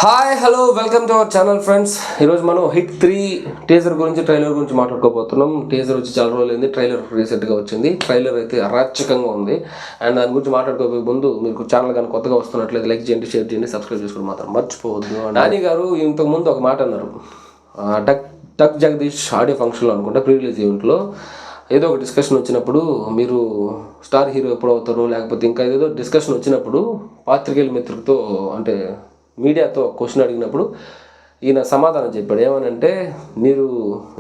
Hi hello welcome to our channel friends. ఈరోజు మనం hit 3 teaser గురించి ట్రైలర్ గురించి మాట్లాడుకోబోతున్నాం. టీజర్ వచ్చి చాలా రోజులు అయింది, ట్రైలర్ రీసెంట్గా వచ్చింది. ట్రైలర్ అయితే అరాచకంగా ఉంది. అండ్ దాని గురించి మాట్లాడుకోబోయే ముందు మీకు ఛానల్ కానీ కొత్తగా వస్తున్నట్లయితే లైక్ చేయండి, షేర్ చేయండి, సబ్స్క్రైబ్ చేసుకోవడం మాత్రం మర్చిపోవద్దు. నాని గారు ఇంతకుముందు ఒక మాట అన్నారు, టక్ జగదీష్ ఆడియో ఫంక్షన్లో అనుకుంటా ప్రీ రిలీజ్ ఈవెంట్లో ఏదో ఒక డిస్కషన్ వచ్చినప్పుడు మీరు స్టార్ హీరో ఎప్పుడు అవుతారు, లేకపోతే ఇంకా ఏదో డిస్కషన్ వచ్చినప్పుడు పాత్రికేయుల మిత్రులతో అంటే మీడియాతో క్వశ్చన్ అడిగినప్పుడు ఈయన సమాధానం చెప్పాడు. ఏమనంటే, మీరు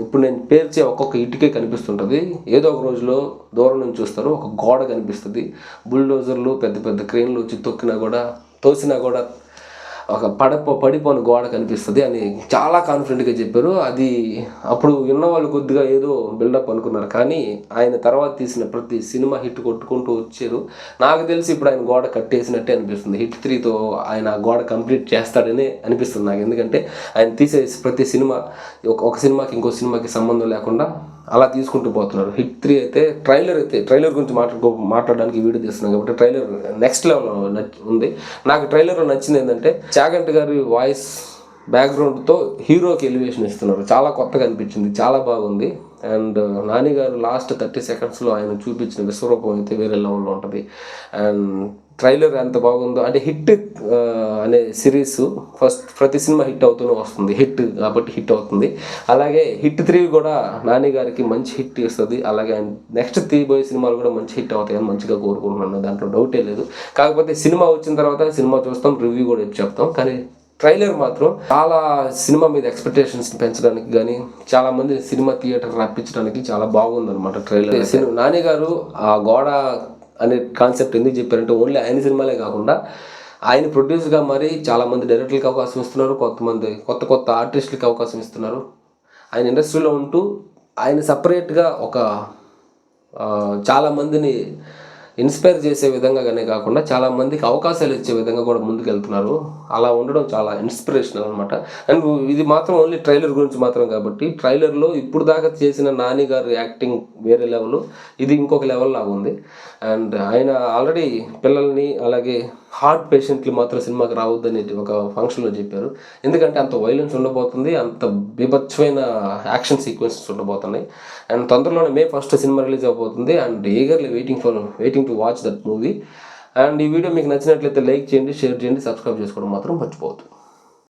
ఇప్పుడు నేను పేర్చే ఒక్కొక్క ఇటుకే కనిపిస్తుంటుంది, ఏదో ఒక రోజులో దూరం నుంచి చూస్తారు ఒక గోడ కనిపిస్తుంది, బుల్డోజర్లు పెద్ద పెద్ద క్రెయిన్లు వచ్చి తొక్కినా కూడా తోసినా కూడా ఒక పడిపోని గోడ కనిపిస్తుంది అని చాలా కాన్ఫిడెంట్గా చెప్పారు. అది అప్పుడు ఉన్నవాళ్ళు కొద్దిగా ఏదో బిల్డప్ అనుకున్నారు, కానీ ఆయన తర్వాత తీసిన ప్రతి సినిమా హిట్ కొట్టుకుంటూ వచ్చారు. నాకు తెలిసి ఇప్పుడు ఆయన గోడ కట్టేసినట్టే అనిపిస్తుంది. హిట్ 3తో ఆయన గోడ కంప్లీట్ చేస్తాడని అనిపిస్తుంది నాకు. ఎందుకంటే ఆయన తీసే ప్రతి సినిమా ఒక సినిమాకి ఇంకో సినిమాకి సంబంధం లేకుండా అలా తీసుకుంటూ పోతున్నారు. హిట్ 3 అయితే ట్రైలర్ గురించి మాట్లాడడానికి వీడియో తీస్తున్నాం కాబట్టి ట్రైలర్ నెక్స్ట్ లెవెల్ ఉంది. నాకు ట్రైలర్లో నచ్చింది ఏంటంటే, చాగంటి గారి వాయిస్ బ్యాక్గ్రౌండ్తో హీరోకి ఎలివేషన్ ఇస్తున్నారు. చాలా కొత్తగా అనిపించింది, చాలా బాగుంది. అండ్ నాని గారు లాస్ట్ 30 సెకండ్స్లో ఆయన చూపించిన విశ్వరూపం అయితే వేరే లెవెల్లో ఉంటుంది. అండ్ ట్రైలర్ ఎంత బాగుందో, అంటే హిట్ అనే సిరీస్ ప్రతి సినిమా హిట్ అవుతూనే వస్తుంది, హిట్ కాబట్టి హిట్ అవుతుంది. అలాగే హిట్ 3 కూడా నాని గారికి మంచి హిట్ ఇస్తుంది. అలాగే నెక్స్ట్ తీయబోయే సినిమాలు కూడా మంచి హిట్ అవుతాయని మంచిగా కోరుకుంటున్నాను, దాంట్లో డౌటే లేదు. కాకపోతే సినిమా వచ్చిన తర్వాత సినిమా చూస్తాం, రివ్యూ కూడా చెప్తాం. కానీ ట్రైలర్ మాత్రం చాలా సినిమా మీద ఎక్స్పెక్టేషన్స్ పెంచడానికి కానీ చాలా మంది సినిమా థియేటర్ రప్పించడానికి చాలా బాగుందన్నమాట ట్రైలర్. నాని గారు ఆ గోడ అనే కాన్సెప్ట్ ఎందుకు చెప్పారంటే, ఓన్లీ ఆయన సినిమాలే కాకుండా ఆయన ప్రొడ్యూసర్గా మరి చాలామంది డైరెక్టర్లకు అవకాశం ఇస్తున్నారు, కొంతమంది కొత్త ఆర్టిస్టులకి అవకాశం ఇస్తున్నారు. ఆయన ఇండస్ట్రీలో ఉంటూ ఆయన సపరేట్గా ఒక చాలామందిని ఇన్స్పైర్ చేసే విధంగానే కాకుండా చాలామందికి అవకాశాలు ఇచ్చే విధంగా కూడా ముందుకు వెళ్తున్నారు. అలా ఉండడం చాలా ఇన్స్పిరేషనల్ అనమాట. అండ్ ఇది మాత్రం ఓన్లీ ట్రైలర్ గురించి మాత్రం కాబట్టి, ట్రైలర్లో ఇప్పుడు దాకా చేసిన నాని గారు యాక్టింగ్ వేరే లెవెల్, ఇది ఇంకొక లెవెల్ లాగా ఉంది. అండ్ ఆయన ఆల్రెడీ పిల్లల్ని అలాగే హార్ట్ పేషెంట్లు మాత్రం సినిమాకి రావద్దని ఒక ఫంక్షన్లో చెప్పారు. ఎందుకంటే అంత వైలెన్స్ ఉండబోతుంది, అంత బీభత్సమైన యాక్షన్ సీక్వెన్సెస్ ఉండబోతున్నాయి. అండ్ తొందరలోనే May 1 సినిమా రిలీజ్ అవబోతుంది. And eagerly waiting to watch that movie. And ఈ వీడియో మీకు నచ్చినట్లయితే లైక్ చేయండి, షేర్ చేయండి, సబ్స్క్రైబ్ చేసుకోవడం మాత్రం మర్చిపోవద్దు.